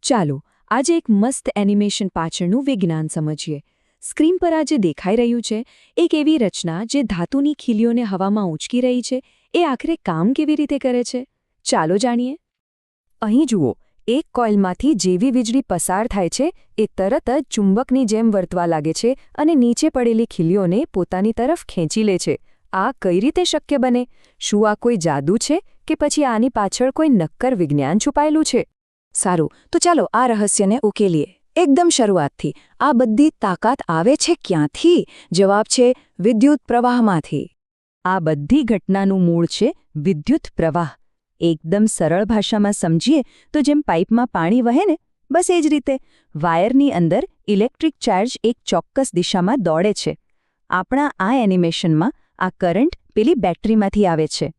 ચાલો આજે એક મસ્ત એનિમેશન પાછળનું વિજ્ઞાન સમજીએ. સ્ક્રીન પર આ જે દેખાઈ રહ્યું છે એક એવી રચના જે ધાતુની ખીલીઓને હવામાં ઊંચકી રહી છે, એ આખરે કામ કેવી રીતે કરે છે? ચાલો જાણીએ. અહીં જુઓ, એક કોઇલમાંથી જેવી વીજળી પસાર થાય છે એ તરત જ ચુંબકની જેમ વર્તવા લાગે છે અને નીચે પડેલી ખીલીઓને પોતાની તરફ ખેંચી લે છે. આ કઈ રીતે શક્ય બને? શું આ કોઈ જાદુ છે કે પછી આની પાછળ કોઈ નક્કર વિજ્ઞાન છુપાયેલું છે? સારું, તો ચાલો આ રહસ્યને ઉકેલીએ. એકદમ શરૂઆતથી આ બધી તાકાત આવે છે ક્યાંથી? જવાબ છે વિદ્યુત પ્રવાહમાંથી. આ બધી ઘટનાનું મૂળ છે વિદ્યુત પ્રવાહ. એકદમ સરળ ભાષામાં સમજીએ તો જેમ પાઇપમાં પાણી વહે ને, બસ એ જ રીતે વાયરની અંદર ઇલેક્ટ્રિક ચાર્જ એક ચોક્કસ દિશામાં દોડે છે. આપણા આ એનિમેશનમાં આ કરંટ પેલી બેટરીમાંથી આવે છે.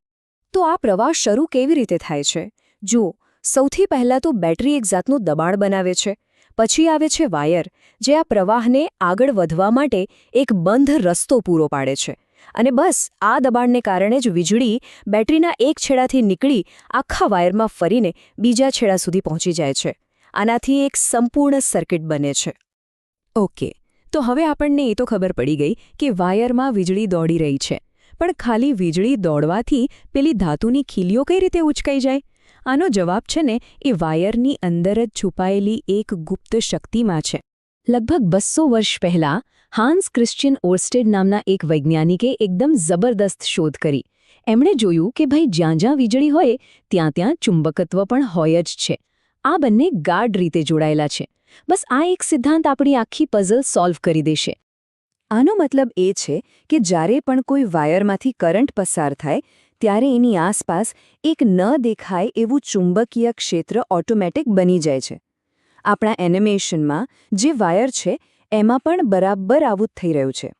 તો આ પ્રવાહ શરૂ કેવી રીતે થાય છે? જુઓ, સૌથી પહેલાં તો બેટરી એક જાતનું દબાણ બનાવે છે. પછી આવે છે વાયર, જે આ પ્રવાહને આગળ વધવા માટે એક બંધ રસ્તો પૂરો પાડે છે. અને બસ આ દબાણને કારણે જ વીજળી બેટરીના એક છેડાથી નીકળી આખા વાયરમાં ફરીને બીજા છેડા સુધી પહોંચી જાય છે. આનાથી એક સંપૂર્ણ સર્કિટ બને છે. ઓકે, તો હવે આપણને એ તો ખબર પડી ગઈ કે વાયરમાં વીજળી દોડી રહી છે. પણ ખાલી વીજળી દોડવાથી પેલી ધાતુની ખીલીઓ કઈ રીતે ઉચકાઈ જાય? આનો જવાબ છે ને એ વાયરની અંદર જ છુપાયેલી એક ગુપ્ત શક્તિમાં છે. લગભગ 200 વર્ષ પહેલાં હાન્સ ક્રિશ્ચિયન ઓર્સ્ટેડ નામના એક વૈજ્ઞાનિકે એકદમ જબરદસ્ત શોધ કરી. એમણે જોયું કે ભાઈ જ્યાં જ્યાં વીજળી હોય ત્યાં ત્યાં ચુંબકત્વ પણ હોય જ છે. આ બંને ગાઢ રીતે જોડાયેલા છે. બસ આ એક સિદ્ધાંત આપણી આખી પઝલ સોલ્વ કરી દેશે. આનો મતલબ એ છે કે જ્યારે પણ કોઈ વાયરમાંથી કરંટ પસાર થાય ત્યારે એની આસપાસ એક ન દેખાય એવું ચુંબકીય ક્ષેત્ર ઓટોમેટિક બની જાય છે. આપણા એનિમેશનમાં જે વાયર છે એમાં પણ બરાબર આવું જ થઈ રહ્યું છે.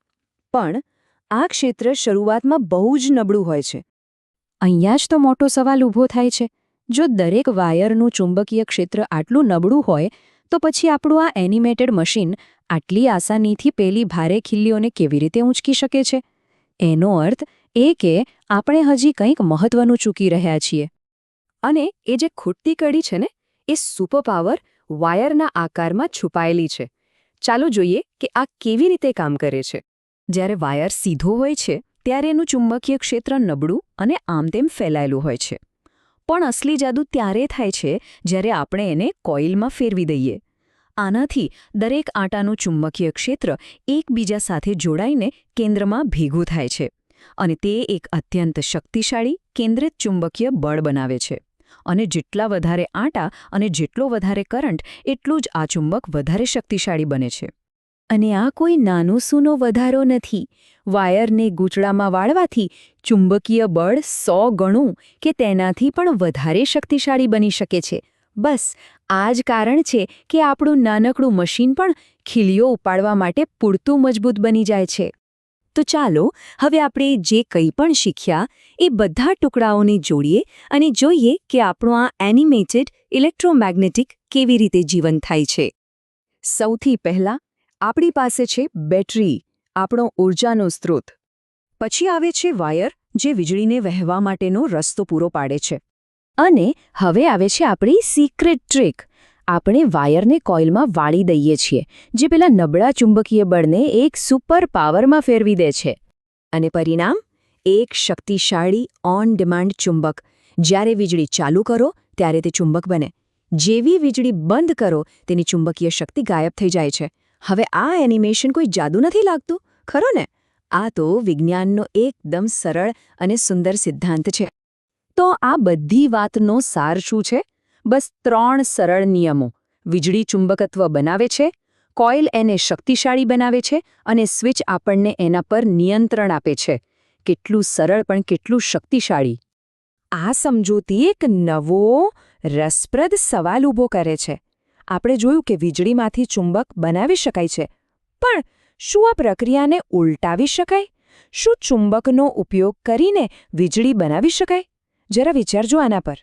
પણ આ ક્ષેત્ર શરૂઆતમાં બહુ જ નબળું હોય છે. અહીંયા જ તો મોટો સવાલ ઊભો થાય છે. જો દરેક વાયરનું ચુંબકીય ક્ષેત્ર આટલું નબળું હોય તો પછી આપણું આ એનિમેટેડ મશીન આટલી આસાનીથી પેલી ભારે ખીલીઓને કેવી રીતે ઊંચકી શકે છે? એનો અર્થ એ કે આપણે હજી કંઈક મહત્વનું ચૂકી રહ્યા છીએ. અને એ જે ખૂટતી કડી છે ને, એ સુપરપાવર વાયરના આકારમાં છુપાયેલી છે. ચાલો જોઈએ કે આ કેવી રીતે કામ કરે છે. જ્યારે વાયર સીધો હોય છે ત્યારે એનું ચુંબકીય ક્ષેત્ર નબળું અને આમતેમ ફેલાયેલું હોય છે. પણ અસલી જાદુ ત્યારે થાય છે જ્યારે આપણે એને કોઇલમાં ફેરવી દઈએ. આનાથી દરેક આંટાનું ચુંબકીય ક્ષેત્ર એકબીજા સાથે જોડાઈને કેન્દ્રમાં ભેગું થાય છે. અને તે એક અત્યંત શક્તિશાળી કેન્દ્રિત ચુંબકીય બળ બનાવે છે. અને જેટલા વધારે આંટા અને જેટલો વધારે કરંટ, એટલું જ આ ચુંબક વધારે શક્તિશાળી બને છે. અને આ કોઈ નાનો સૂનો વધારો નથી. વાયરને ગૂંચળામાં વાળવાથી ચુંબકીય બળ 100 ગણું કે તેનાથી પણ વધારે શક્તિશાળી બની શકે છે. બસ આ જ કારણ છે કે આપણું નાનકડું મશીન પણ ખીલીઓ ઉપાડવા માટે પૂરતું મજબૂત બની જાય છે. તો ચાલો હવે આપણે જે કંઈ પણ શીખ્યા એ બધા ટુકડાઓને જોડીએ અને જોઈએ કે આપણું આ એનિમેટેડ ઇલેક્ટ્રોમેગ્નેટિક કેવી રીતે જીવંત થાય છે. સૌથી પહેલાં આપણી પાસે છે બેટરી, આપણો ઊર્જાનો સ્ત્રોત. પછી આવે છે વાયર, જે વીજળીને વહેવા માટેનો રસ્તો પૂરો પાડે છે. અને હવે આવે છે આપણી સિક્રેટ ટ્રીક. આપણે વાયરને કોઇલમાં વાળી દઈએ છીએ, જે પેલા નબળા ચુંબકીય બળને એક સુપર પાવરમાં ફેરવી દે છે. અને પરિણામ? એક શક્તિશાળી ઓન ડિમાન્ડ ચુંબક. જ્યારે વીજળી ચાલુ કરો ત્યારે તે ચુંબક બને. જેવી વીજળી બંધ કરો તેની ચુંબકીય શક્તિ ગાયબ થઈ જાય છે. હવે આ એનિમેશન કોઈ જાદુ નથી લાગતું, ખરો ને? આ તો વિજ્ઞાનનો એકદમ સરળ અને સુંદર સિદ્ધાંત છે. તો આ બધી વાતનો સાર શું છે? બસ 3 સરળ નિયમો. વીજળી ચુંબકત્વ બનાવે છે, કોઇલ એને શક્તિશાળી બનાવે છે અને સ્વિચ આપણને એના પર નિયંત્રણ આપે છે. કેટલું સરળ પણ કેટલું શક્તિશાળી. આ સમજૂતી એક નવો રસપ્રદ સવાલ ઊભો કરે છે. આપણે જોયું કે વીજળીમાંથી ચુંબક બનાવી શકાય છે. પણ શું આ પ્રક્રિયાને ઉલટાવી શકાય? શું ચુંબકનો ઉપયોગ કરીને વીજળી બનાવી શકાય? જરા વિચારજો આના પર.